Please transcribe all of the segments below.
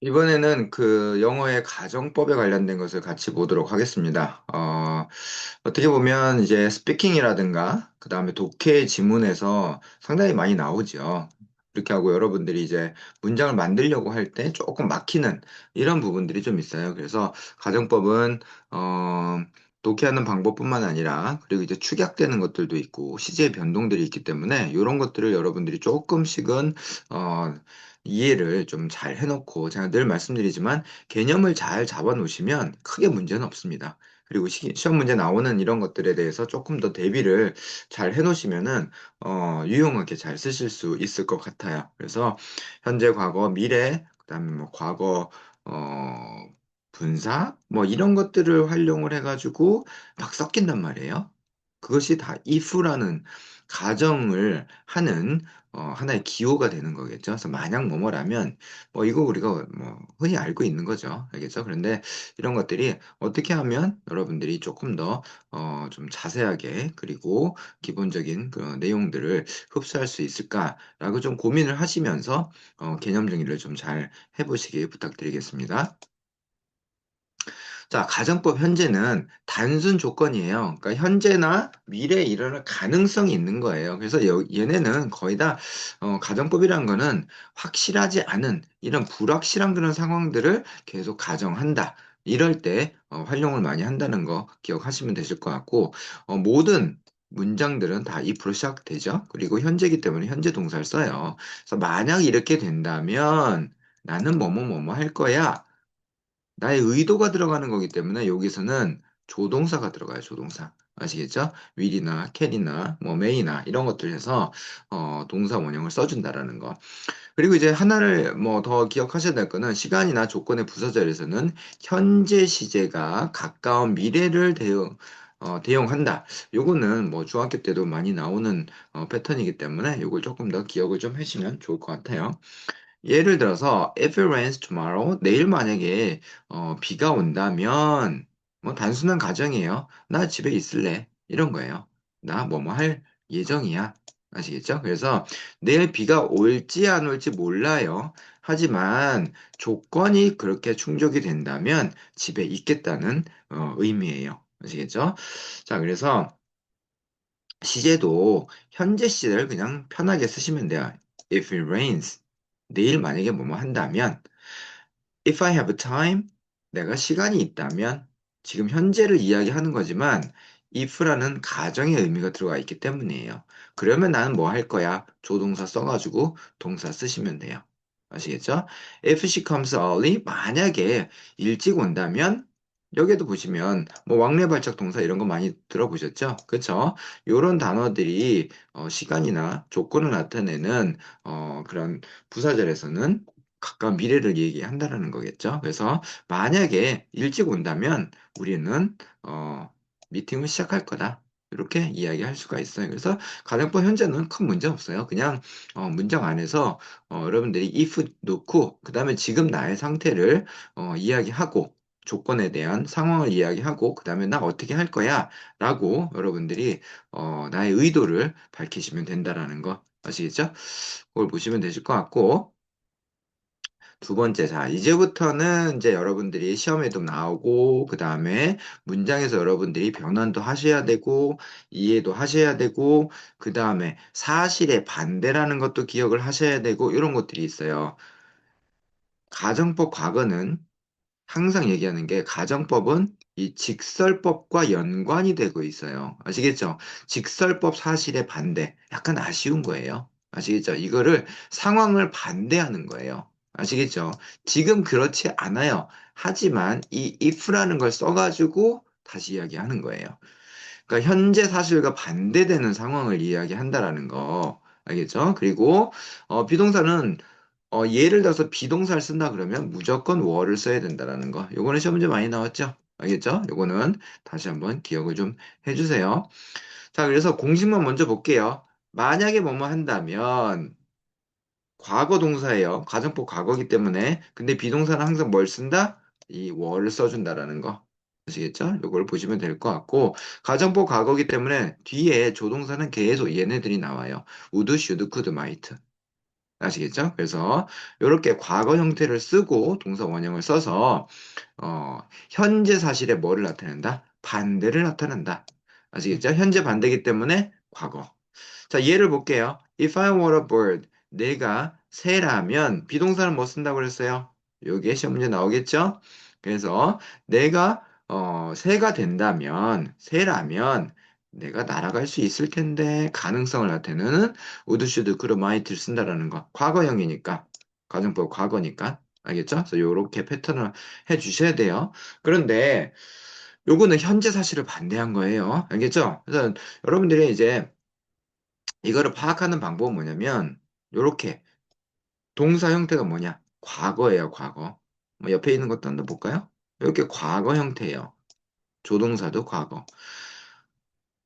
이번에는 그 영어의 가정법에 관련된 것을 같이 보도록 하겠습니다. 어떻게 보면 이제 스피킹이라든가, 그 다음에 독해 지문에서 상당히 많이 나오죠. 그렇게 하고 여러분들이 이제 문장을 만들려고 할 때 조금 막히는 이런 부분들이 좀 있어요. 그래서 가정법은, 어, 독해하는 방법뿐만 아니라, 그리고 이제 축약되는 것들도 있고, 시제의 변동들이 있기 때문에, 이런 것들을 여러분들이 조금씩은, 어, 이해를 좀 잘 해놓고 제가 늘 말씀드리지만 개념을 잘 잡아 놓으시면 크게 문제는 없습니다. 그리고 시험 문제 나오는 이런 것들에 대해서 조금 더 대비를 잘 해놓으시면은 유용하게 잘 쓰실 수 있을 것 같아요. 그래서 현재, 과거, 미래, 그다음에 뭐 과거 분사 뭐 이런 것들을 활용을 해가지고 막 섞인단 말이에요. 그것이 다 if라는 가정을 하는 하나의 기호가 되는 거겠죠. 그래서 만약 뭐뭐라면 뭐 이거 우리가 뭐 흔히 알고 있는 거죠. 알겠죠? 그런데 이런 것들이 어떻게 하면 여러분들이 조금 더 좀 자세하게, 그리고 기본적인 그 내용들을 흡수할 수 있을까라고 좀 고민을 하시면서 개념 정리를 좀 잘 해보시기 부탁드리겠습니다. 자, 가정법 현재는 단순 조건이에요. 그러니까 현재나 미래에 일어날 가능성이 있는 거예요. 그래서 얘네는 거의 다 가정법이란 거는 확실하지 않은 이런 불확실한 그런 상황들을 계속 가정한다. 이럴 때 활용을 많이 한다는 거 기억하시면 되실 것 같고, 모든 문장들은 다 if로 시작되죠. 그리고 현재이기 때문에 현재 동사를 써요. 그래서 만약 이렇게 된다면 나는 뭐뭐 할 거야. 나의 의도가 들어가는 거기 때문에 여기서는 조동사가 들어가요, 조동사. 아시겠죠? will이나 can이나 뭐 may나 이런 것들 해서 동사 원형을 써준다라는 거. 그리고 이제 하나를 뭐 더 기억하셔야 될 거는 시간이나 조건의 부사절에서는 현재 시제가 가까운 미래를 대용한다. 요거는 뭐 중학교 때도 많이 나오는 패턴이기 때문에 요걸 조금 더 기억을 좀 해주시면 좋을 것 같아요. 예를 들어서 if it rains tomorrow, 내일 만약에 비가 온다면 뭐 단순한 가정이에요. 나 집에 있을래. 이런 거예요. 나 뭐뭐 할 예정이야. 아시겠죠? 그래서 내일 비가 올지 안 올지 몰라요. 하지만 조건이 그렇게 충족이 된다면 집에 있겠다는 의미예요. 아시겠죠? 자, 그래서 시제도 현재 시제를 그냥 편하게 쓰시면 돼요. If it rains. 내일 만약에 뭐뭐 한다면, if I have time, 내가 시간이 있다면, 지금 현재를 이야기하는 거지만, if라는 가정의 의미가 들어가 있기 때문이에요. 그러면 나는 뭐 할 거야? 조동사 써가지고 동사 쓰시면 돼요. 아시겠죠? If she comes early, 만약에 일찍 온다면, 여기에도 보시면 뭐 왕래발작 동사 이런 거 많이 들어보셨죠? 그쵸? 요런 단어들이 시간이나 조건을 나타내는 그런 부사절에서는 가까운 미래를 얘기한다라는 거겠죠. 그래서 만약에 일찍 온다면 우리는 미팅을 시작할 거다. 이렇게 이야기할 수가 있어요. 그래서 가정법 현재는 큰 문제 없어요. 그냥 문장 안에서 여러분들이 if 놓고 그 다음에 지금 나의 상태를 이야기하고 조건에 대한 상황을 이야기하고 그 다음에 나 어떻게 할 거야 라고 여러분들이 나의 의도를 밝히시면 된다라는 거 아시겠죠? 그걸 보시면 되실 것 같고, 두 번째, 자, 이제부터는 이제 여러분들이 시험에도 나오고, 그 다음에 문장에서 여러분들이 변환도 하셔야 되고, 이해도 하셔야 되고, 그 다음에 사실의 반대라는 것도 기억을 하셔야 되고, 이런 것들이 있어요. 가정법 과거는 항상 얘기하는 게 가정법은 이 직설법과 연관이 되고 있어요. 아시겠죠? 직설법 사실의 반대. 약간 아쉬운 거예요. 아시겠죠? 이거를 상황을 반대하는 거예요. 아시겠죠? 지금 그렇지 않아요. 하지만 이 if라는 걸 써가지고 다시 이야기하는 거예요. 그러니까 현재 사실과 반대되는 상황을 이야기한다라는 거. 알겠죠? 그리고 비동사는 예를 들어서 비동사를 쓴다 그러면 무조건 were를 써야 된다라는 거. 요거는 시험 문제 많이 나왔죠? 알겠죠? 요거는 다시 한번 기억을 좀 해주세요. 자, 그래서 공식만 먼저 볼게요. 만약에 뭐뭐 한다면 과거 동사예요. 가정법 과거기 때문에. 근데 비동사는 항상 뭘 쓴다? 이 were를 써준다라는 거. 아시겠죠? 요걸 보시면 될 것 같고, 가정법 과거기 때문에 뒤에 조동사는 계속 얘네들이 나와요. would, should, could, might. 아시겠죠? 그래서 이렇게 과거 형태를 쓰고 동사 원형을 써서 현재 사실에 뭐를 나타낸다? 반대를 나타낸다. 아시겠죠? 현재 반대이기 때문에 과거. 자, 예를 볼게요. If I were a bird, 내가 새라면 비동사는 뭐 쓴다고 그랬어요? 요게 시험 문제 나오겠죠? 그래서 내가 새가 된다면, 새라면 내가 날아갈 수 있을 텐데 가능성을 나타내는 would, should, could, might를 쓴다라는 거. 과거형이니까. 가정법 과거니까. 알겠죠? 그래서 요렇게 패턴을 해 주셔야 돼요. 그런데 요거는 현재 사실을 반대한 거예요. 알겠죠? 그래서 여러분들이 이제 이거를 파악하는 방법은 뭐냐면 요렇게 동사 형태가 뭐냐? 과거예요, 과거. 뭐 옆에 있는 것도 한번 볼까요? 이렇게 과거 형태예요. 조동사도 과거.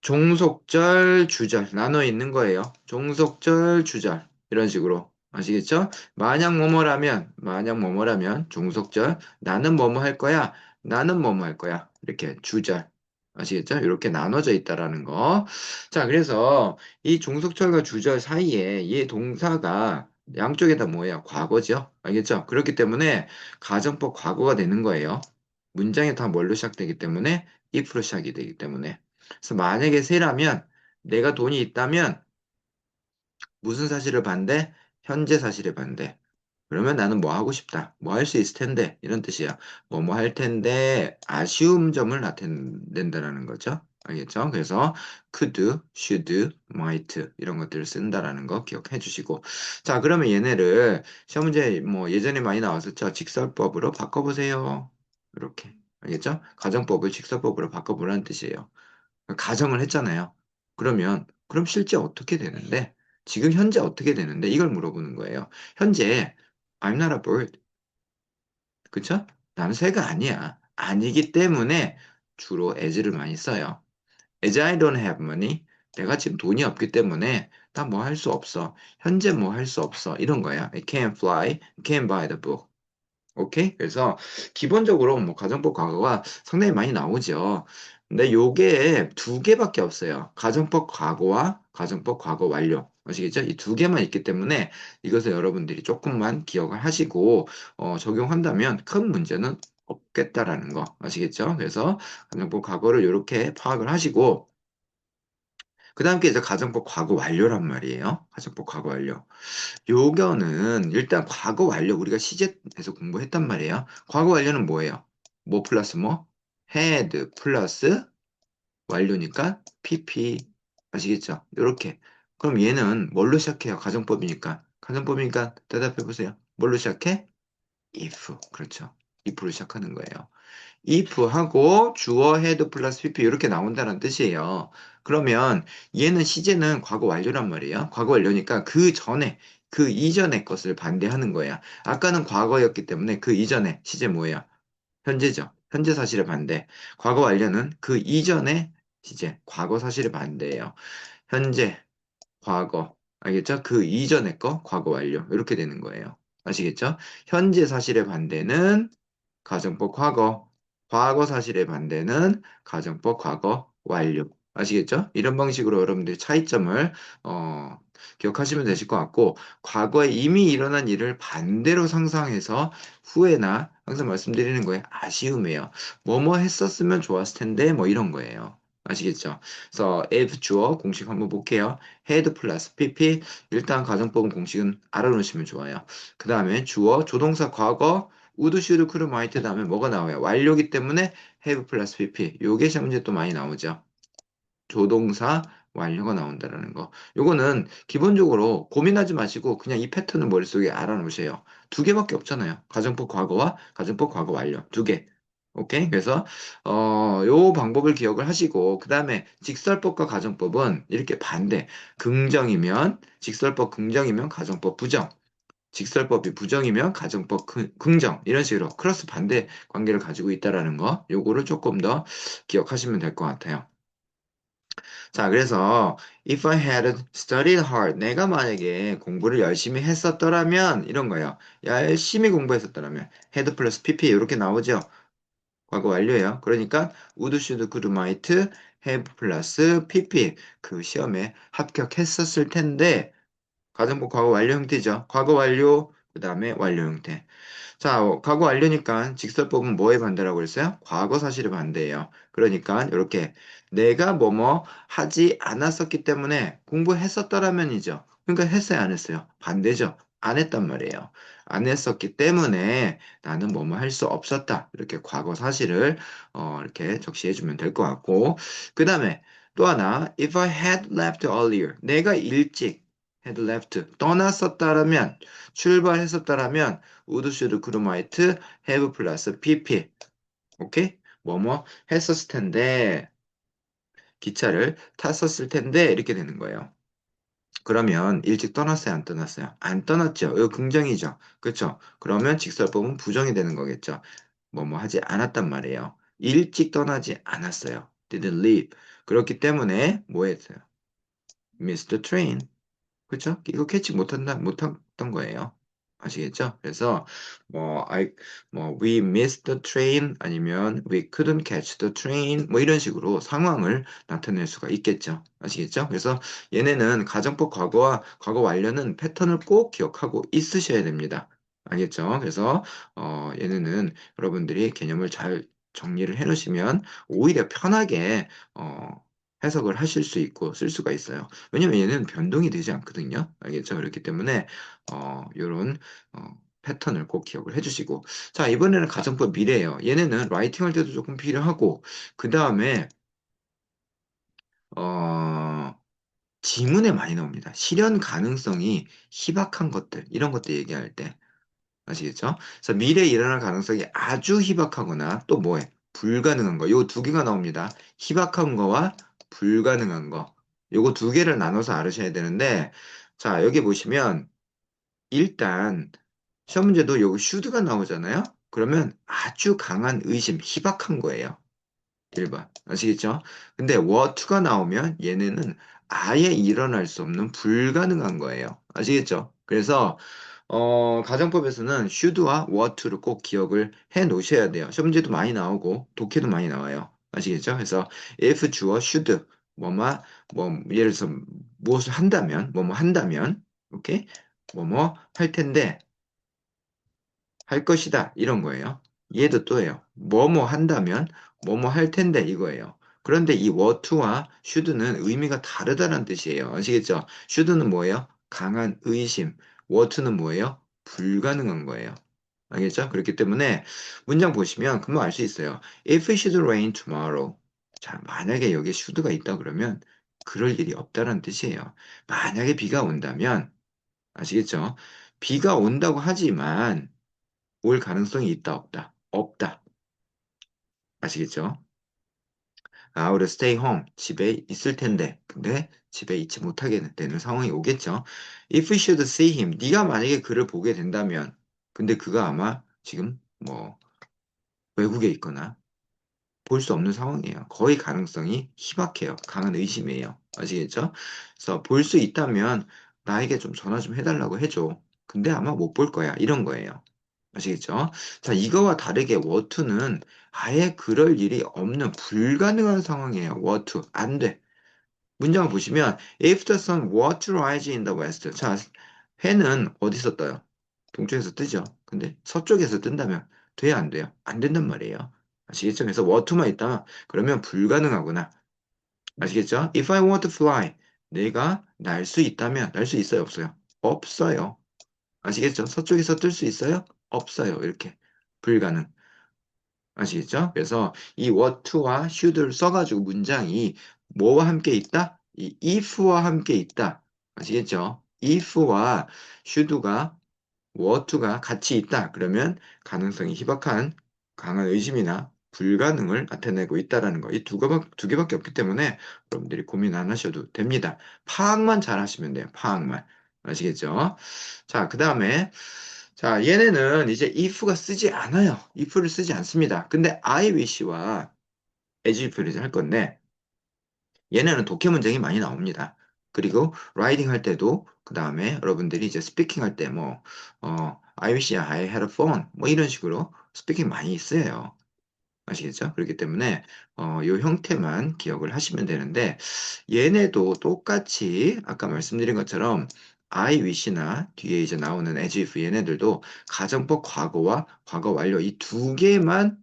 종속절, 주절 나눠 있는 거예요. 종속절, 주절 이런 식으로 아시겠죠? 만약 뭐뭐라면 종속절 나는 뭐뭐 할 거야. 나는 뭐뭐 할 거야. 이렇게 주절 아시겠죠? 이렇게 나눠져 있다라는 거. 자, 그래서 이 종속절과 주절 사이에 이 동사가 양쪽에 다 뭐예요? 과거죠. 알겠죠? 그렇기 때문에 가정법 과거가 되는 거예요. 문장이 다 뭘로 시작되기 때문에 if로 시작이 되기 때문에. 그래서 만약에 세라면 내가 돈이 있다면 무슨 사실을 반대? 현재 사실을 반대. 그러면 나는 뭐 하고 싶다. 뭐 할 수 있을 텐데. 이런 뜻이야. 뭐 할 텐데 아쉬움 점을 나타낸다는 거죠. 알겠죠? 그래서 could, should, might 이런 것들을 쓴다라는 거 기억해 주시고. 자, 그러면 얘네를 시험 문제 뭐 예전에 많이 나왔었죠. 직설법으로 바꿔보세요. 이렇게. 알겠죠? 가정법을 직설법으로 바꿔보라는 뜻이에요. 가정을 했잖아요. 그럼 실제 어떻게 되는데? 지금 현재 어떻게 되는데? 이걸 물어보는 거예요. 현재 I'm not a bird. 그쵸? 나는 새가 아니야. 아니기 때문에 주로 as를 많이 써요. As I don't have money. 내가 지금 돈이 없기 때문에 나 뭐 할 수 없어. 현재 뭐 할 수 없어. 이런 거야. I can't fly. I can't buy the book. 오케이? 그래서 기본적으로 뭐 가정법 과거가 상당히 많이 나오죠. 근데 요게 두 개밖에 없어요. 가정법 과거와 가정법 과거 완료. 아시겠죠? 이 두 개만 있기 때문에 이것을 여러분들이 조금만 기억을 하시고 적용한다면 큰 문제는 없겠다라는 거 아시겠죠? 그래서 가정법 과거를 이렇게 파악을 하시고 그 다음에 이제 가정법 과거 완료란 말이에요. 가정법 과거 완료. 요거는 일단 과거 완료 우리가 시제에서 공부했단 말이에요. 과거 완료는 뭐예요? 뭐 플러스 뭐? had 플러스 완료니까 pp 아시겠죠? 요렇게. 그럼 얘는 뭘로 시작해요? 가정법이니까. 가정법이니까 대답해 보세요. 뭘로 시작해? if. 그렇죠. if로 시작하는 거예요. if하고 주어 had 플러스 pp 이렇게 나온다는 뜻이에요. 그러면 얘는 시제는 과거 완료란 말이에요. 과거 완료니까 그 전에 그 이전의 것을 반대하는 거야. 아까는 과거였기 때문에 그 이전에 시제 뭐예요? 현재죠. 현재 사실의 반대. 과거 완료는 그 이전의 시제 과거 사실의 반대예요. 현재 과거. 알겠죠? 그 이전의 거, 과거 완료. 이렇게 되는 거예요. 아시겠죠? 현재 사실의 반대는 가정법 과거. 과거 사실의 반대는 가정법 과거 완료. 아시겠죠? 이런 방식으로 여러분들이 차이점을 어, 기억하시면 되실 것 같고, 과거에 이미 일어난 일을 반대로 상상해서 후회나 항상 말씀드리는 거에 아쉬움이에요. 뭐뭐 했었으면 좋았을 텐데, 뭐 이런 거예요. 아시겠죠? 그래서 if 주어 공식 한번 볼게요. had 플러스 pp 일단 가정법은 공식은 알아놓으시면 좋아요. 그 다음에 주어 조동사 과거 would, should, could, might 다음에 뭐가 나와요? 완료기 때문에 have 플러스 pp 요게 시험 문제 또 많이 나오죠. 조동사 완료가 나온다라는 거. 요거는 기본적으로 고민하지 마시고 그냥 이 패턴을 머릿속에 알아놓으세요. 두 개밖에 없잖아요. 가정법 과거와 가정법 과거 완료. 두 개. 오케이? 그래서 요 방법을 기억을 하시고 그다음에 직설법과 가정법은 이렇게 반대. 긍정이면 직설법 긍정이면 가정법 부정. 직설법이 부정이면 가정법 긍정 이런 식으로 크로스 반대 관계를 가지고 있다라는 거 요거를 조금 더 기억하시면 될 것 같아요. 자, 그래서 if I had studied hard, 내가 만약에 공부를 열심히 했었더라면 이런 거예요. 열심히 공부했었더라면 had 플러스 pp 이렇게 나오죠. 과거 완료예요. 그러니까 would, should, could, might, have 플러스 pp 그 시험에 합격했었을 텐데 가정법 과거 완료 형태죠. 과거 완료, 그 다음에 완료 형태. 자, 과거 완료니까 직설법은 뭐에 반대라고 그랬어요? 과거 사실에 반대예요. 그러니까 이렇게 내가 뭐뭐 하지 않았었기 때문에 공부했었더라면이죠. 그러니까 했어요, 안 했어요? 반대죠. 안 했단 말이에요. 안 했었기 때문에 나는 뭐뭐 할 수 없었다. 이렇게 과거 사실을 이렇게 적시해 주면 될 것 같고 그 다음에 또 하나 if I had left earlier 내가 일찍 had left 떠났었다라면 출발했었다라면 would, should, could, might, have 플러스 pp. 오케이? 뭐뭐 했었을 텐데, 기차를 탔었을 텐데, 이렇게 되는 거예요. 그러면 일찍 떠났어요, 안 떠났어요? 안 떠났죠. 이거 긍정이죠. 그렇죠? 그러면 직설법은 부정이 되는 거겠죠. 뭐뭐 하지 않았단 말이에요. 일찍 떠나지 않았어요. didn't leave. 그렇기 때문에 뭐 했어요? missed the train. 그쵸? 이거 캐치 못했던 거예요. 아시겠죠? 그래서, 뭐, we missed the train, 아니면 we couldn't catch the train, 뭐 이런 식으로 상황을 나타낼 수가 있겠죠. 아시겠죠? 그래서 얘네는 가정법 과거와 과거 완료는 패턴을 꼭 기억하고 있으셔야 됩니다. 알겠죠? 그래서, 얘네는 여러분들이 개념을 잘 정리를 해 놓으시면 오히려 편하게, 해석을 하실 수 있고 쓸 수가 있어요. 왜냐면 얘는 변동이 되지 않거든요. 알겠죠? 그렇기 때문에 요런 패턴을 꼭 기억을 해주시고 자 이번에는 가정법 미래예요. 얘네는 라이팅 할 때도 조금 필요하고 그 다음에 어, 지문에 많이 나옵니다. 실현 가능성이 희박한 것들 이런 것들 얘기할 때 아시겠죠? 그래서 미래에 일어날 가능성이 아주 희박하거나 또 뭐해? 불가능한 거. 요 두 개가 나옵니다. 희박한 거와 불가능한 거. 요거 두 개를 나눠서 알으셔야 되는데, 자, 여기 보시면, 일단, 시험 문제도 요거 should가 나오잖아요? 그러면 아주 강한 의심, 희박한 거예요. 1번. 아시겠죠? 근데 were2가 나오면 얘네는 아예 일어날 수 없는 불가능한 거예요. 아시겠죠? 그래서 가정법에서는 should와 were to를 꼭 기억을 해 놓으셔야 돼요. 시험 문제도 많이 나오고 독해도 많이 나와요. 아시겠죠? 그래서 if 주어 should 뭐뭐 뭐 예를 들어서 무엇을 한다면 뭐뭐 한다면 오케이? 뭐뭐 할 텐데 할 것이다. 이런 거예요. 얘도 또예요. 뭐뭐 한다면 뭐뭐 할 텐데 이거예요. 그런데 이 were to와 should는 의미가 다르다는 뜻이에요. 아시겠죠? should는 뭐예요? 강한 의심. were to는 뭐예요? 불가능한 거예요. 알겠죠? 그렇기 때문에 문장 보시면 금방 알 수 있어요. If it should rain tomorrow. 자, 만약에 여기에 should가 있다 그러면 그럴 일이 없다는 뜻이에요. 만약에 비가 온다면 아시겠죠? 비가 온다고 하지만 올 가능성이 있다, 없다? 없다. 아시겠죠? I would stay home. 집에 있을 텐데. 근데 집에 있지 못하게 되는 상황이 오겠죠. If we should see him. 네가 만약에 그를 보게 된다면. 근데 그가 아마 지금 뭐 외국에 있거나 볼 수 없는 상황이에요. 거의 가능성이 희박해요. 강한 의심이에요. 아시겠죠? 그래서 볼 수 있다면 나에게 좀 전화 좀 해달라고 해줘. 근데 아마 못 볼 거야. 이런 거예요. 아시겠죠? 자, 이거와 다르게 워투는 아예 그럴 일이 없는 불가능한 상황이에요. 워투. 안 돼. 문장을 보시면 If the sun were to rise in the west. 자, 해는 어디서 떠요? 동쪽에서 뜨죠. 근데 서쪽에서 뜬다면 돼야 안 돼요? 안 된단 말이에요. 아시겠죠? 그래서 were to만 있다. 그러면 불가능하구나. 아시겠죠? If I were to fly. 내가 날 수 있다면 날 수 있어요? 없어요? 없어요. 아시겠죠? 서쪽에서 뜰 수 있어요? 없어요. 이렇게. 불가능. 아시겠죠? 그래서 이 what to와 should를 써가지고 문장이 뭐와 함께 있다? 이 if와 함께 있다. 아시겠죠? if와 should가 what to가 같이 있다. 그러면 가능성이 희박한 강한 의심이나 불가능을 나타내고 있다라는 거. 두 개밖에 없기 때문에 여러분들이 고민 안 하셔도 됩니다. 파악만 잘 하시면 돼요. 파악만. 아시겠죠? 자, 그 다음에 자, 얘네는 이제 if가 쓰지 않아요. if를 쓰지 않습니다. 근데 I wish와 as if를 할 건데 얘네는 독해 문장이 많이 나옵니다. 그리고 라이딩 할 때도 그 다음에 여러분들이 이제 스피킹 할 때 뭐 I wish I had a phone 뭐 이런 식으로 스피킹 많이 쓰여요. 아시겠죠? 그렇기 때문에 요 형태만 기억을 하시면 되는데 얘네도 똑같이 아까 말씀드린 것처럼 I wish나 뒤에 이제 나오는 as if 얘네들도 가정법 과거와 과거 완료 이 두 개만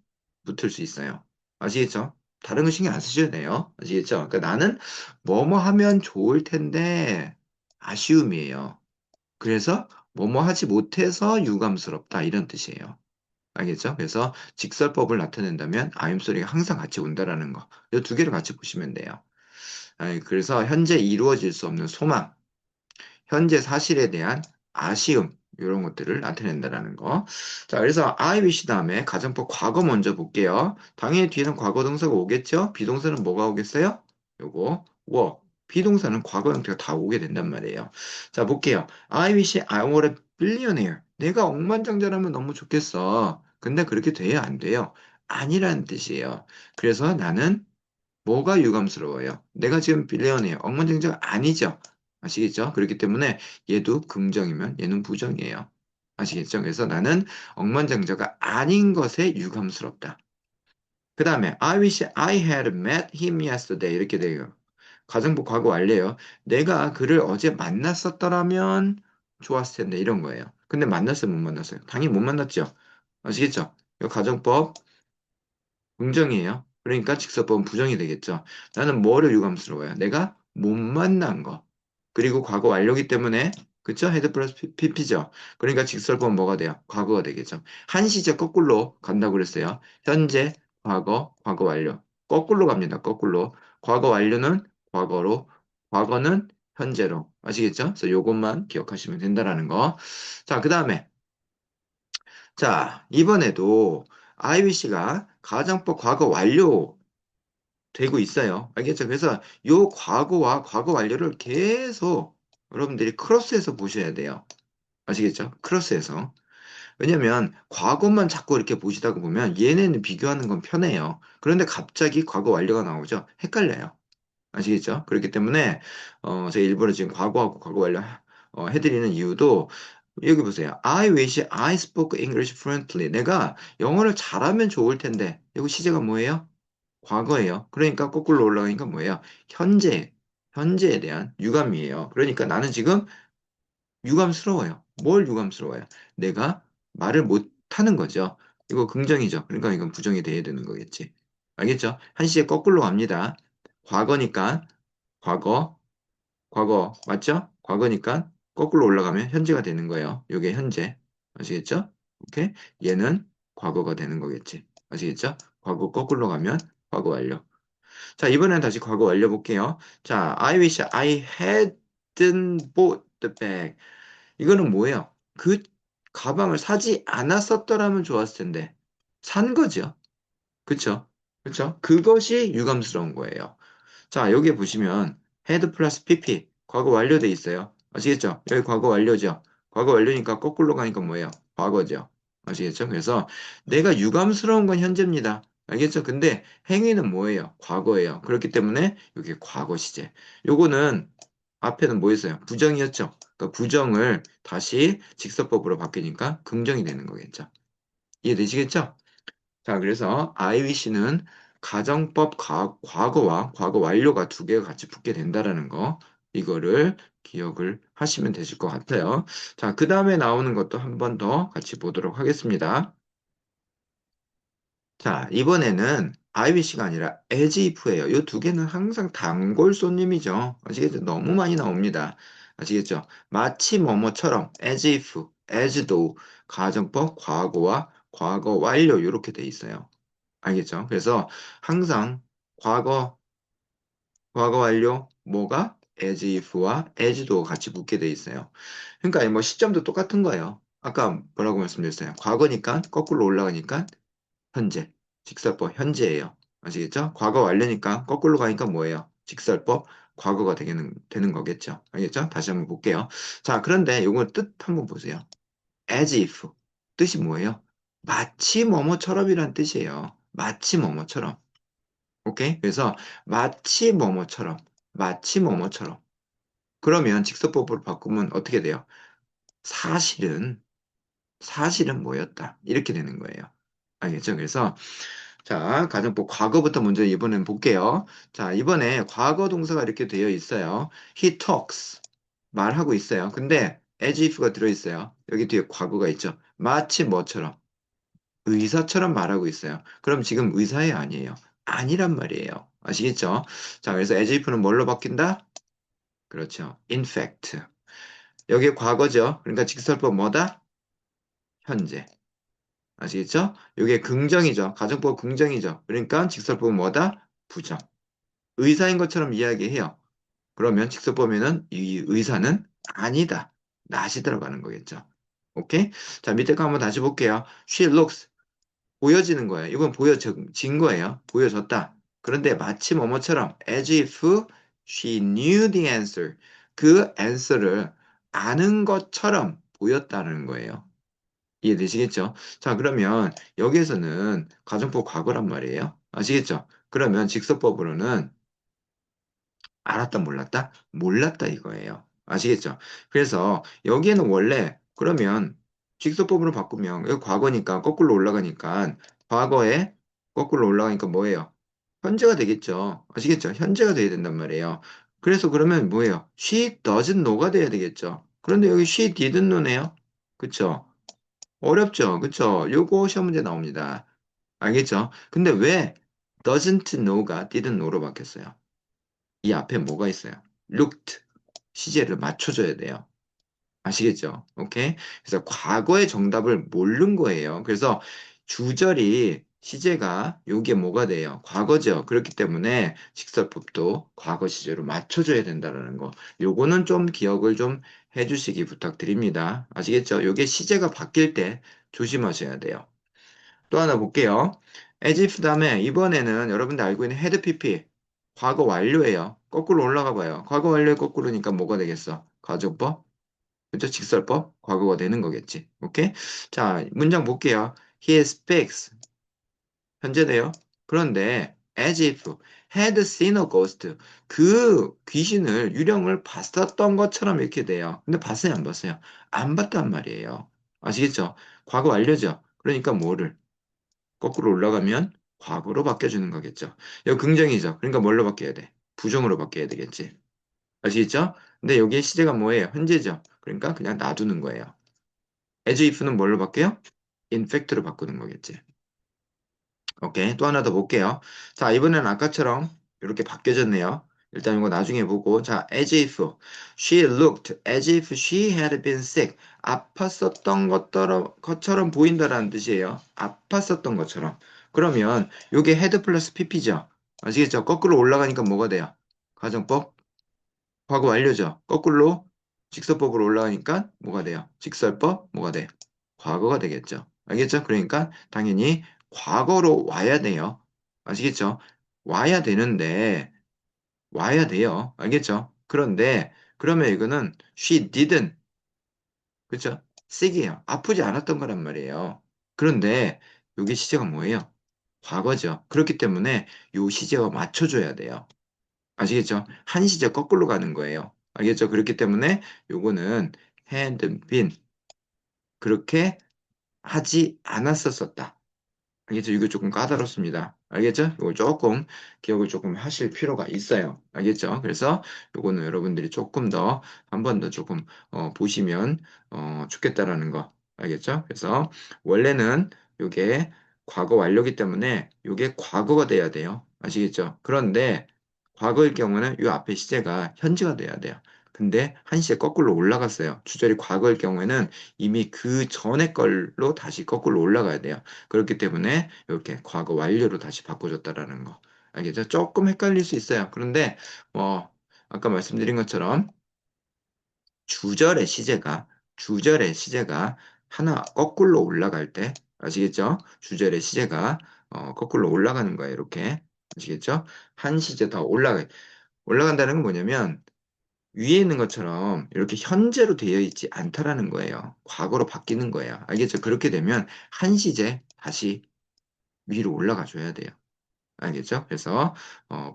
붙을 수 있어요. 아시겠죠? 다른 거 신경 안 쓰셔도 돼요. 아시겠죠? 그러니까 나는 뭐뭐 하면 좋을 텐데 아쉬움이에요. 그래서 뭐뭐 하지 못해서 유감스럽다 이런 뜻이에요. 알겠죠? 그래서 직설법을 나타낸다면 I'm sorry가 항상 같이 온다라는 거. 이 두 개를 같이 보시면 돼요. 그래서 현재 이루어질 수 없는 소망, 현재 사실에 대한 아쉬움 이런 것들을 나타낸다라는 거. 자, 그래서 I wish 다음에 가정법 과거 먼저 볼게요. 당연히 뒤에는 과거 동사가 오겠죠? 비동사는 뭐가 오겠어요? 요거 were. 비동사는 과거 형태가 다 오게 된단 말이에요. 자, 볼게요. I wish I were a billionaire. 내가 억만장자라면 너무 좋겠어. 근데 그렇게 돼야 안 돼요. 아니라는 뜻이에요. 그래서 나는 뭐가 유감스러워요? 내가 지금 빌리언이에요. 억만장자가 아니죠. 아시겠죠? 그렇기 때문에 얘도 긍정이면 얘는 부정이에요. 아시겠죠? 그래서 나는 억만장자가 아닌 것에 유감스럽다. 그 다음에 I wish I had met him yesterday 이렇게 돼요. 가정부 과거 완료예요. 내가 그를 어제 만났었더라면 좋았을 텐데 이런 거예요. 근데 만났어요, 못 만났어요? 당연히 못 만났죠. 아시겠죠? 이 가정법 긍정이에요. 그러니까 직설법은 부정이 되겠죠. 나는 뭐를 유감스러워요? 내가 못 만난 거. 그리고 과거 완료기 때문에 그쵸? 헤드 플러스 PP죠. 그러니까 직설법은 뭐가 돼요? 과거가 되겠죠. 한시제 거꾸로 간다고 그랬어요. 현재, 과거, 과거 완료. 거꾸로 갑니다. 거꾸로. 과거 완료는 과거로, 과거는 현재로. 아시겠죠? 그래서 요것만 기억하시면 된다라는 거. 자, 그 다음에 이번에도 IBC가 가정법 과거 완료 되고 있어요. 알겠죠? 그래서 요 과거와 과거 완료를 계속 여러분들이 크로스해서 보셔야 돼요. 아시겠죠? 크로스해서. 왜냐면 과거만 자꾸 이렇게 보시다가 보면 얘네는 비교하는 건 편해요. 그런데 갑자기 과거 완료가 나오죠? 헷갈려요. 아시겠죠? 그렇기 때문에 제가 일부러 지금 과거하고 과거 완료 해드리는 이유도 여기 보세요. I wish I spoke English fluently. 내가 영어를 잘하면 좋을 텐데. 이거 시제가 뭐예요? 과거예요. 그러니까 거꾸로 올라가니까 뭐예요? 현재, 현재에 대한 유감이에요. 그러니까 나는 지금 유감스러워요. 뭘 유감스러워요? 내가 말을 못하는 거죠. 이거 긍정이죠. 그러니까 이건 부정이 돼야 되는 거겠지. 알겠죠? 한시에 거꾸로 갑니다. 과거니까 과거, 과거 맞죠? 과거니까 거꾸로 올라가면 현재가 되는 거예요. 이게 현재. 아시겠죠? 오케이? 얘는 과거가 되는 거겠지. 아시겠죠? 과거 거꾸로 가면 과거 완료. 자, 이번엔 다시 과거 완료볼게요. 자, I wish I hadn't bought the bag. 이거는 뭐예요? 그 가방을 사지 않았었더라면 좋았을 텐데. 산 거죠. 그쵸? 그쵸? 그것이 유감스러운 거예요. 자, 여기 보시면 had 플러스 pp 과거 완료돼 있어요. 아시겠죠? 여기 과거 완료죠. 과거 완료니까 거꾸로 가니까 뭐예요? 과거죠. 아시겠죠? 그래서 내가 유감스러운 건 현재입니다. 알겠죠? 근데 행위는 뭐예요? 과거예요. 그렇기 때문에 여기 과거 시제. 요거는 앞에는 뭐 있어요? 부정이었죠. 그러니까 부정을 다시 직설법으로 바뀌니까 긍정이 되는 거겠죠. 이해되시겠죠? 자, 그래서 I wish는 가정법 과거와 과거 완료가 두 개가 같이 붙게 된다라는 거, 이거를 기억을 하시면 되실 것 같아요. 자, 그 다음에 나오는 것도 한 번 더 같이 보도록 하겠습니다. 자, 이번에는 I wish가 아니라 as if예요. 이 두 개는 항상 단골 손님이죠. 아시겠죠? 너무 많이 나옵니다. 아시겠죠? 마치 뭐뭐처럼 as if, as though, 가정법 과거와 과거 완료 이렇게 돼 있어요. 알겠죠? 그래서 항상 과거, 과거 완료, 뭐가 as if와 as though 같이 붙게 돼 있어요. 그러니까 뭐 시점도 똑같은 거예요. 아까 뭐라고 말씀드렸어요? 과거니까 거꾸로 올라가니까 현재, 직설법 현재예요. 아시겠죠? 과거 완료니까 거꾸로 가니까 뭐예요? 직설법 과거가 되는 거겠죠. 알겠죠? 다시 한번 볼게요. 자, 그런데 요거 뜻 한번 보세요. as if 뜻이 뭐예요? 마치 뭐뭐처럼이란 뜻이에요. 마치 뭐뭐처럼. 오케이? 그래서 마치 뭐뭐처럼, 마치 뭐뭐처럼. 그러면 직설법으로 바꾸면 어떻게 돼요? 사실은, 사실은 뭐였다. 이렇게 되는 거예요. 알겠죠? 그래서 자, 가정법 과거부터 먼저 이번엔 볼게요. 자, 이번에 과거 동사가 이렇게 되어 있어요. He talks. 말하고 있어요. 근데 as if가 들어있어요. 여기 뒤에 과거가 있죠. 마치 뭐처럼? 의사처럼 말하고 있어요. 그럼 지금 의사예요, 아니에요? 아니란 말이에요. 아시겠죠? 자, 그래서 as if는 뭘로 바뀐다? 그렇죠. In fact. 여기 과거죠. 그러니까 직설법 뭐다? 현재. 아시겠죠? 이게 긍정이죠. 가정법 긍정이죠. 그러니까 직설법은 뭐다? 부정. 의사인 것처럼 이야기해요. 그러면 직설법에는 이 의사는 아니다. not이 들어가는 거겠죠. 오케이? 자, 밑에 거 한번 다시 볼게요. She looks. 보여지는 거예요. 이건 보여진 거예요. 보여졌다. 그런데 마치 뭐뭐처럼 as if she knew the answer. 그 answer를 아는 것처럼 보였다는 거예요. 이해되시겠죠? 자, 그러면 여기에서는 가정법 과거란 말이에요. 아시겠죠? 그러면 직설법으로는 알았다, 몰랐다? 몰랐다 이거예요. 아시겠죠? 그래서 여기에는 원래 그러면 직설법으로 바꾸면 이거 과거니까 거꾸로 올라가니까 과거에 거꾸로 올라가니까 뭐예요? 현재가 되겠죠. 아시겠죠? 현재가 돼야 된단 말이에요. 그래서 그러면 뭐예요? She doesn't know가 돼야 되겠죠. 그런데 여기 she didn't know네요. 그쵸? 어렵죠? 그쵸? 요거 시험 문제 나옵니다. 알겠죠? 근데 왜 doesn't know가 didn't know로 바뀌었어요? 이 앞에 뭐가 있어요? looked. 시제를 맞춰줘야 돼요. 아시겠죠? 오케이? 그래서 과거의 정답을 모른 거예요. 그래서 주절이 시제가 요게 뭐가 돼요? 과거죠. 그렇기 때문에 직설법도 과거 시제로 맞춰줘야 된다는 거. 요거는 좀 기억을 좀 해주시기 부탁드립니다. 아시겠죠? 요게 시제가 바뀔 때 조심하셔야 돼요. 또 하나 볼게요. as if 다음에 이번에는 여러분들 알고 있는 had pp 과거 완료예요. 거꾸로 올라가 봐요. 과거 완료의 거꾸로니까 뭐가 되겠어? 가정법? 그죠? 직설법? 과거가 되는 거겠지. 오케이? 자, 문장 볼게요. He speaks. 현재돼요. 그런데 as if had seen a ghost. 그 귀신을 유령을 봤었던 것처럼 이렇게 돼요. 근데 봤어요, 안 봤어요? 안 봤단 말이에요. 아시겠죠? 과거 완료죠. 그러니까 뭐를? 거꾸로 올라가면 과거로 바뀌어주는 거겠죠. 이거 긍정이죠. 그러니까 뭘로 바뀌어야 돼? 부정으로 바뀌어야 되겠지. 아시겠죠? 근데 여기에 시제가 뭐예요? 현재죠. 그러니까 그냥 놔두는 거예요. as if는 뭘로 바뀌어요? in fact로 바꾸는 거겠지. 오케이. 또 하나 더 볼게요. 자, 이번에는 아까처럼 이렇게 바뀌어졌네요. 일단 이거 나중에 보고. 자, as if she looked as if she had been sick. 아팠었던 것처럼 보인다라는 뜻이에요. 아팠었던 것처럼. 그러면 이게 had 플러스 pp죠. 아시겠죠? 거꾸로 올라가니까 뭐가 돼요? 가정법? 과거 완료죠. 거꾸로 직설법으로 올라가니까 뭐가 돼요? 직설법 뭐가 돼? 과거가 되겠죠. 알겠죠? 그러니까 당연히 과거로 와야 돼요. 아시겠죠? 와야 되는데 와야 돼요. 알겠죠? 그런데 그러면 이거는 she didn't 그렇죠? sick이에요. 아프지 않았던 거란 말이에요. 그런데 여기 시제가 뭐예요? 과거죠. 그렇기 때문에 요 시제와 맞춰줘야 돼요. 아시겠죠? 한 시제 거꾸로 가는 거예요. 알겠죠? 그렇기 때문에 요거는 had been 그렇게 하지 않았었다. 알겠죠? 이거 조금 까다롭습니다. 알겠죠? 이거 조금 기억을 조금 하실 필요가 있어요. 알겠죠? 그래서 요거는 여러분들이 조금 더 한 번 더 조금 보시면 좋겠다라는 거. 알겠죠? 그래서 원래는 요게 과거 완료기 때문에 요게 과거가 돼야 돼요. 아시겠죠? 그런데 과거일 경우는 요 앞에 시제가 현재가 돼야 돼요. 근데 한 시제 거꾸로 올라갔어요. 주절이 과거일 경우에는 이미 그 전에 걸로 다시 거꾸로 올라가야 돼요. 그렇기 때문에 이렇게 과거 완료로 다시 바꿔줬다라는 거. 알겠죠? 조금 헷갈릴 수 있어요. 그런데 뭐 아까 말씀드린 것처럼 주절의 시제가 하나 거꾸로 올라갈 때 아시겠죠? 주절의 시제가 거꾸로 올라가는 거예요. 이렇게 아시겠죠? 한 시제 더 올라간다는 건 뭐냐면 위에 있는 것처럼 이렇게 현재로 되어 있지 않다라는 거예요. 과거로 바뀌는 거예요. 알겠죠? 그렇게 되면 한 시제 다시 위로 올라가 줘야 돼요. 알겠죠? 그래서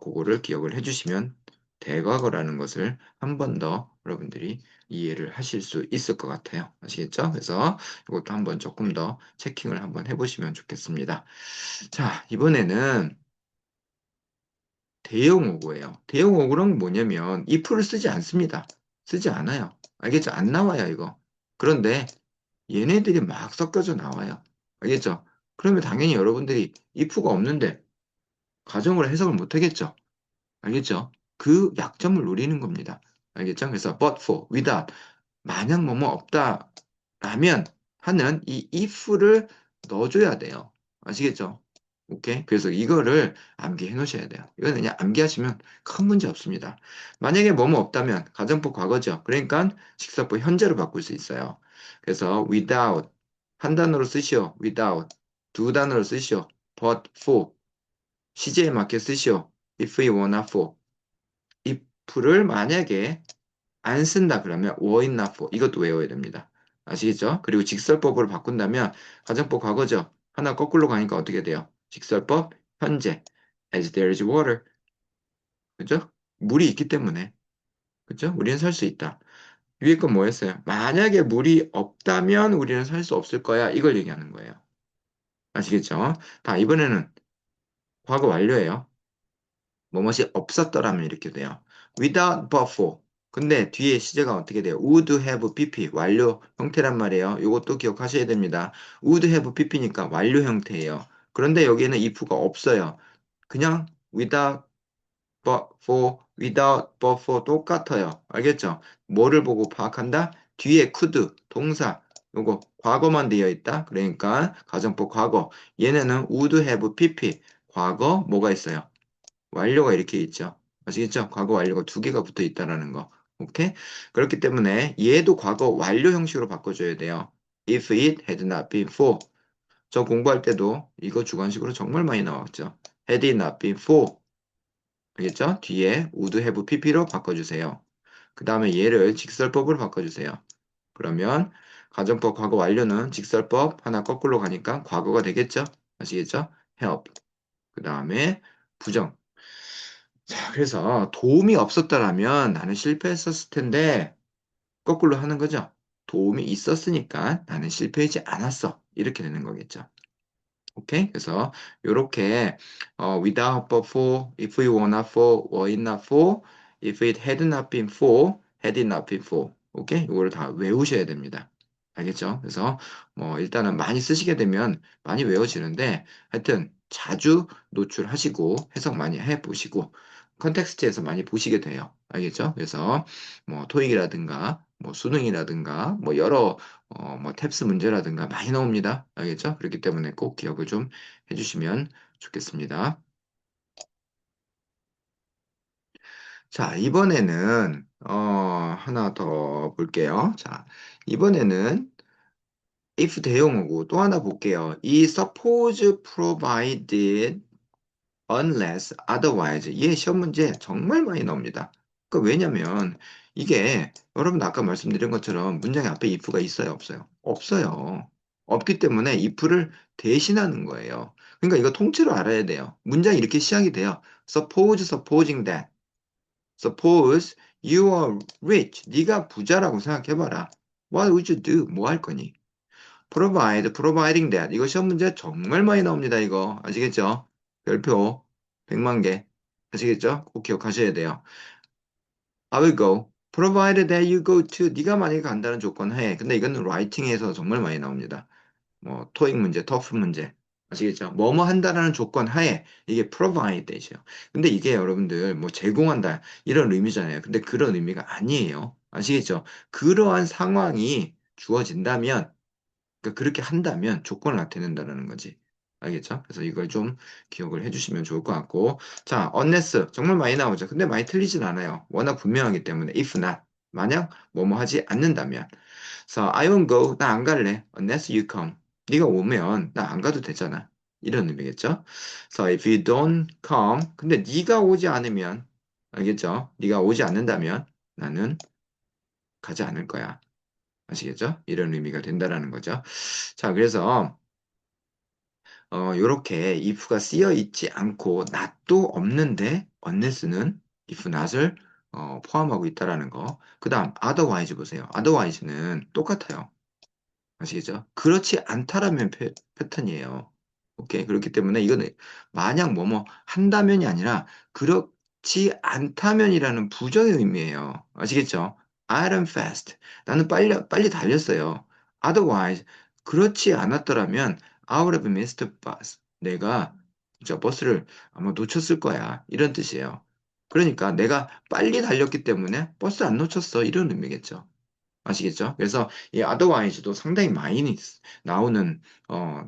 그거를 기억을 해주시면 대과거라는 것을 한 번 더 여러분들이 이해를 하실 수 있을 것 같아요. 아시겠죠? 그래서 이것도 한번 조금 더 체킹을 한번 해보시면 좋겠습니다. 자, 이번에는 대용어구예요. 대용어구는 뭐냐면 if를 쓰지 않습니다. 쓰지 않아요. 알겠죠? 안 나와요, 이거. 그런데 얘네들이 막 섞여져 나와요. 알겠죠? 그러면 당연히 여러분들이 if가 없는데 가정을 해석을 못 하겠죠? 알겠죠? 그 약점을 노리는 겁니다. 알겠죠? 그래서 but for, without, 만약 뭐뭐 없다라면 하는 이 if를 넣어줘야 돼요. 아시겠죠? 오케이? 그래서 이거를 암기해 놓으셔야 돼요. 이거는 그냥 암기하시면 큰 문제 없습니다. 만약에 뭐뭐 없다면 가정법 과거죠. 그러니까 직설법 현재로 바꿀 수 있어요. 그래서 without 한 단어로 쓰시오. without 두 단어로 쓰시오. but for 시제에 맞게 쓰시오. if we wanna for if를 만약에 안 쓴다 그러면 were not for 이것도 외워야 됩니다. 아시겠죠? 그리고 직설법으로 바꾼다면 가정법 과거죠. 하나 거꾸로 가니까 어떻게 돼요? 직설법 현재 as there is water. 그죠? 물이 있기 때문에. 그죠? 우리는 살 수 있다. 위에 건 뭐였어요? 만약에 물이 없다면 우리는 살 수 없을 거야. 이걸 얘기하는 거예요. 아시겠죠? 다 이번에는 과거 완료예요. 뭐뭇이 없었더라면 이렇게 돼요. without but for. 근데 뒤에 시제가 어떻게 돼요? would have pp 완료 형태란 말이에요. 이것도 기억하셔야 됩니다. would have pp니까 완료 형태예요. 그런데 여기에는 if가 없어요. 그냥 without but for, without but for 똑같아요. 알겠죠? 뭐를 보고 파악한다? 뒤에 could 동사 요거 과거만 되어 있다. 그러니까 가정법 과거. 얘네는 would have pp 과거 뭐가 있어요? 완료가 이렇게 있죠. 아시겠죠? 과거 완료가 두 개가 붙어 있다라는 거. 오케이? 그렇기 때문에 얘도 과거 완료 형식으로 바꿔줘야 돼요. If it had not been for. 저 공부할 때도 이거 주관식으로 정말 많이 나왔죠. Had it not been for. 알겠죠? 뒤에 would have pp로 바꿔주세요. 그 다음에 얘를 직설법으로 바꿔주세요. 그러면 가정법 과거 완료는 직설법 하나 거꾸로 가니까 과거가 되겠죠? 아시겠죠? help. 그 다음에 부정. 자, 그래서 도움이 없었더라면 나는 실패했었을 텐데 거꾸로 하는 거죠. 도움이 있었으니까 나는 실패하지 않았어. 이렇게 되는 거겠죠. 오케이? 그래서 요렇게 without but for, if we were not for, were it not for, if it had not been for, had it not been for. 오케이? 이거를 다 외우셔야 됩니다. 알겠죠? 그래서 뭐 일단은 많이 쓰시게 되면 많이 외워지는데 하여튼 자주 노출하시고 해석 많이 해보시고 컨텍스트에서 많이 보시게 돼요. 알겠죠? 그래서 뭐 토익이라든가 뭐 수능이라든가 뭐 여러 뭐 탭스 문제라든가 많이 나옵니다. 알겠죠? 그렇기 때문에 꼭 기억을 좀 해주시면 좋겠습니다. 자, 이번에는 하나 더 볼게요. 자, 이번에는 if 대용어고 또 하나 볼게요. 이 suppose provided unless otherwise 얘 시험 문제 정말 많이 나옵니다. 그 왜냐면 이게 여러분 아까 말씀드린 것처럼 문장의 앞에 if가 있어요, 없어요? 없어요. 없기 때문에 if를 대신하는 거예요. 그러니까 이거 통째로 알아야 돼요. 문장이 이렇게 시작이 돼요. supposing that. suppose you are rich. 네가 부자라고 생각해봐라. What would you do? 뭐 할 거니? providing that. 이거 시험 문제 정말 많이 나옵니다, 이거. 아시겠죠? 별표 100만 개. 아시겠죠? 꼭 기억하셔야 돼요. I will go. provided that you go to. 네가 만약에 간다는 조건 하에. 근데 이거는 라이팅에서 정말 많이 나옵니다. 뭐 토익 문제, 터프 문제. 아시겠죠? 뭐뭐 한다라는 조건 하에 이게 provide 되죠. 근데 이게 여러분들 뭐 제공한다 이런 의미잖아요. 근데 그런 의미가 아니에요. 아시겠죠? 그러한 상황이 주어진다면 그러니까 그렇게 한다면 조건을 나타낸다는 거지. 알겠죠? 그래서 이걸 좀 기억을 해주시면 좋을 것 같고. 자, unless 정말 많이 나오죠. 근데 많이 틀리진 않아요. 워낙 분명하기 때문에 if not 만약 뭐뭐 하지 않는다면. 그래서 I won't go 나 안 갈래 unless you come. 네가 오면 나 안 가도 되잖아. 이런 의미겠죠? 그래서 if you don't come 근데 네가 오지 않으면 알겠죠? 네가 오지 않는다면 나는 가지 않을 거야. 아시겠죠? 이런 의미가 된다라는 거죠. 자, 그래서 요렇게 if가 쓰여 있지 않고 not도 없는데 unless는 if not을 포함하고 있다라는 거. 그 다음 otherwise 보세요. otherwise는 똑같아요. 아시겠죠? 그렇지 않다라면 패턴이에요. 오케이. 그렇기 때문에 이거는 만약 뭐뭐 한다면이 아니라 그렇지 않다면이라는 부정의 의미예요. 아시겠죠? I ran fast. 나는 빨리 달렸어요. Otherwise, 그렇지 않았더라면 I would have missed the bus. 내가 진짜 버스를 아마 놓쳤을 거야. 이런 뜻이에요. 그러니까 내가 빨리 달렸기 때문에 버스 안 놓쳤어. 이런 의미겠죠. 아시겠죠? 그래서 이 otherwise도 상당히 많이 나오는 어,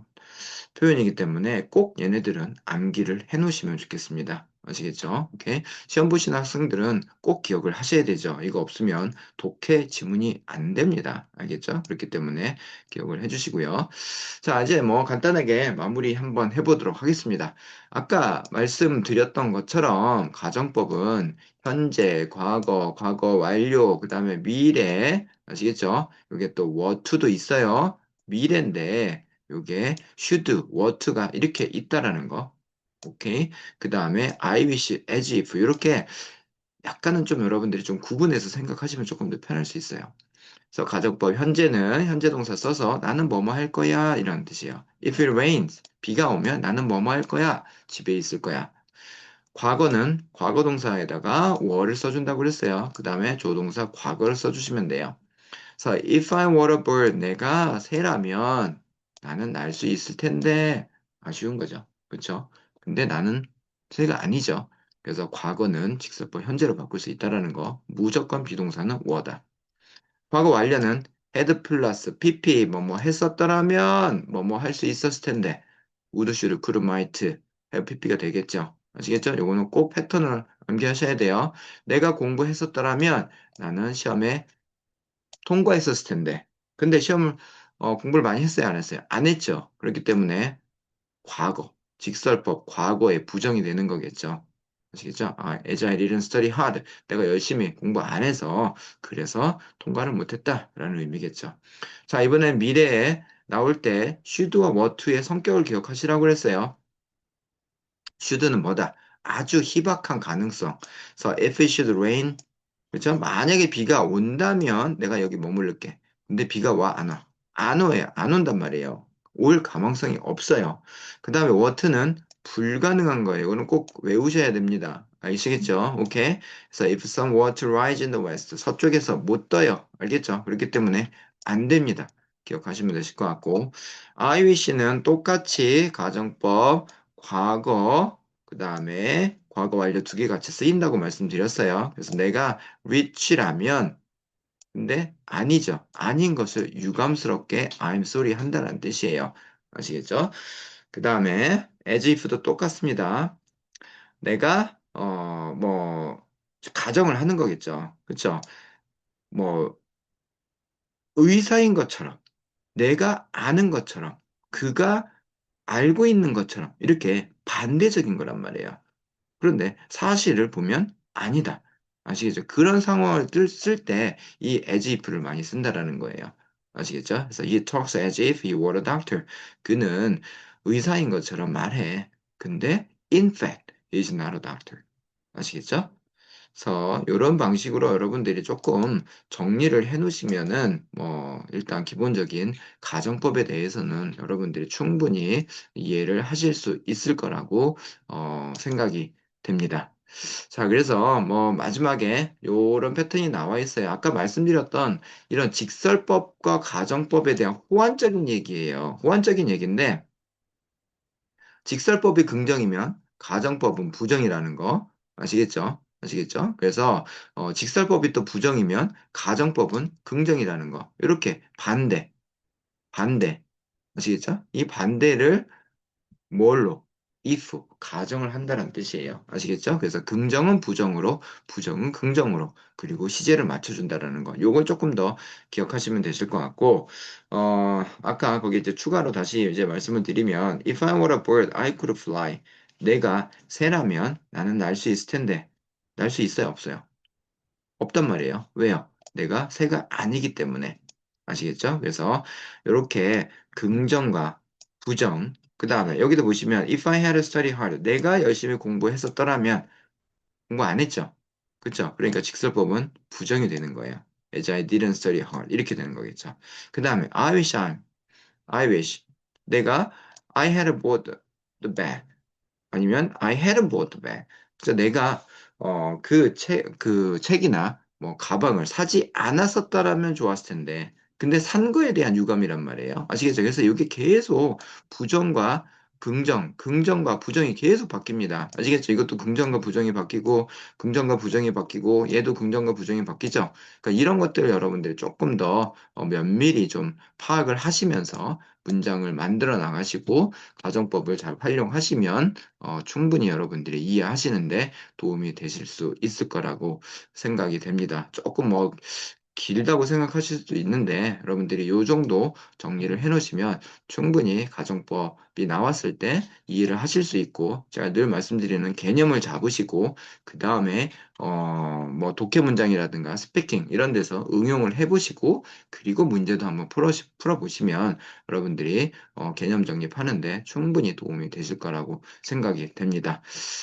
표현이기 때문에 꼭 얘네들은 암기를 해 놓으시면 좋겠습니다. 아시겠죠? 오케이. 시험 보시는 학생들은 꼭 기억을 하셔야 되죠. 이거 없으면 독해 지문이 안 됩니다. 알겠죠? 그렇기 때문에 기억을 해 주시고요. 자, 이제 뭐 간단하게 마무리 한번 해보도록 하겠습니다. 아까 말씀드렸던 것처럼 가정법은 현재, 과거, 과거 완료, 그 다음에 미래, 아시겠죠? 이게 또 what to도 있어요. 미래인데, 요게 should, what to가 이렇게 있다라는 거. 오케이. 그 다음에 I wish, as if, 이렇게 약간은 좀 여러분들이 좀 구분해서 생각하시면 조금 더 편할 수 있어요. 그래서 가정법 현재는 현재 동사 써서 나는 뭐뭐 할 거야 이런 뜻이에요. If it rains, 비가 오면 나는 뭐뭐 할 거야, 집에 있을 거야. 과거는 과거 동사에다가 were를 써준다고 그랬어요. 그 다음에 조동사 과거를 써주시면 돼요. 그래서 if I were a bird, 내가 새라면 나는 날 수 있을 텐데 아쉬운 거죠. 그렇죠? 근데 나는 새가 아니죠. 그래서 과거는 직설법 현재로 바꿀 수 있다라는 거. 무조건 비동사는 were다. 과거 완료는 had 플러스 pp 뭐뭐 했었더라면 뭐뭐 할 수 있었을 텐데 would, should, could, might have pp가 되겠죠. 아시겠죠? 요거는 꼭 패턴을 암기하셔야 돼요. 내가 공부했었더라면 나는 시험에 통과했었을 텐데 근데 시험을 공부를 많이 했어요, 안 했어요? 안 했죠. 그렇기 때문에 과거, 직설법, 과거의 부정이 되는 거겠죠. 아시겠죠? as I didn't study hard. 내가 열심히 공부 안 해서 그래서 통과를 못했다라는 의미겠죠. 자, 이번엔 미래에 나올 때 should와 what to의 성격을 기억하시라고 그랬어요. should는 뭐다? 아주 희박한 가능성. 그래서 if it should rain, 그렇죠? 만약에 비가 온다면 내가 여기 머무를게. 근데 비가 와, 안 와? 안 와요. 안 온단 말이에요. 올 가망성이 없어요. 그 다음에 what는 불가능한 거예요. 이거는 꼭 외우셔야 됩니다. 아시겠죠? 오케이? 그래서 if some were to rise in the west, 서쪽에서 못 떠요. 알겠죠? 그렇기 때문에 안 됩니다. 기억하시면 되실 것 같고 I wish는 똑같이 가정법, 과거, 그 다음에 과거 완료 두 개 같이 쓰인다고 말씀드렸어요. 그래서 내가 rich라면 근데 아니죠. 아닌 것을 유감스럽게 I'm sorry 한다는 뜻이에요. 아시겠죠? 그 다음에 as if도 똑같습니다. 내가 뭐 가정을 하는 거겠죠. 그렇죠? 뭐 의사인 것처럼 내가 아는 것처럼 그가 알고 있는 것처럼 이렇게 반대적인 거란 말이에요. 그런데 사실을 보면 아니다. 아시겠죠? 그런 상황을 쓸 때 이 as if를 많이 쓴다라는 거예요. 아시겠죠? 그래서 he talks as if he were a doctor. 그는 의사인 것처럼 말해. 근데 in fact, he is not a doctor. 아시겠죠? 그래서 이런 방식으로 여러분들이 조금 정리를 해 놓으시면은 뭐 일단 기본적인 가정법에 대해서는 여러분들이 충분히 이해를 하실 수 있을 거라고 생각이 됩니다. 자, 그래서 뭐 마지막에 요런 패턴이 나와 있어요. 아까 말씀드렸던 이런 직설법과 가정법에 대한 호환적인 얘기예요. 호환적인 얘기인데 직설법이 긍정이면 가정법은 부정이라는 거 아시겠죠? 아시겠죠? 그래서 직설법이 또 부정이면 가정법은 긍정이라는 거. 이렇게 반대. 아시겠죠? 이 반대를 뭘로? if, 가정을 한다는 뜻이에요. 아시겠죠? 그래서 긍정은 부정으로, 부정은 긍정으로, 그리고 시제를 맞춰준다라는 거. 요걸 조금 더 기억하시면 되실 것 같고, 아까 거기 이제 추가로 다시 이제 말씀을 드리면, if I were a bird, I could fly. 내가 새라면 나는 날 수 있을 텐데, 날 수 있어요, 없어요? 없단 말이에요. 왜요? 내가 새가 아니기 때문에. 아시겠죠? 그래서 이렇게 긍정과 부정, 그 다음에 여기도 보시면 if I had studied hard, 내가 열심히 공부했었더라면 공부 안 했죠? 그쵸? 그러니까 직설법은 부정이 되는 거예요. as I didn't study hard 이렇게 되는 거겠죠. 그 다음에 I wish 내가 I had bought the bag 아니면 I hadn't bought the bag. 그래서 내가 그 책이나 뭐 가방을 사지 않았었다라면 좋았을 텐데 근데 산 거에 대한 유감이란 말이에요. 아시겠죠? 그래서 이게 계속 부정과 긍정과 부정이 계속 바뀝니다. 아시겠죠? 이것도 긍정과 부정이 바뀌고 긍정과 부정이 바뀌고 얘도 긍정과 부정이 바뀌죠. 그러니까 이런 것들을 여러분들이 조금 더 면밀히 좀 파악을 하시면서 문장을 만들어 나가시고 가정법을 잘 활용하시면 충분히 여러분들이 이해하시는데 도움이 되실 수 있을 거라고 생각이 됩니다. 조금 뭐 길다고 생각하실 수도 있는데 여러분들이 이 정도 정리를 해 놓으시면 충분히 가정법이 나왔을 때 이해를 하실 수 있고 제가 늘 말씀드리는 개념을 잡으시고 그 다음에 뭐 독해 문장이라든가 스피킹 이런 데서 응용을 해보시고 그리고 문제도 한번 풀어보시면 여러분들이 개념 정립하는데 충분히 도움이 되실 거라고 생각이 됩니다.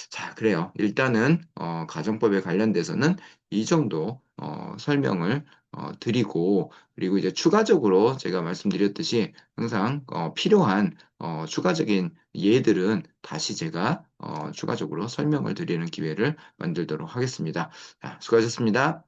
자, 그래요. 일단은 가정법에 관련돼서는 이 정도 설명을 드리고 그리고 이제 추가적으로 제가 말씀드렸듯이 항상 필요한 추가적인 예들은 다시 제가 추가적으로 설명을 드리는 기회를 만들도록 하겠습니다. 자, 수고하셨습니다.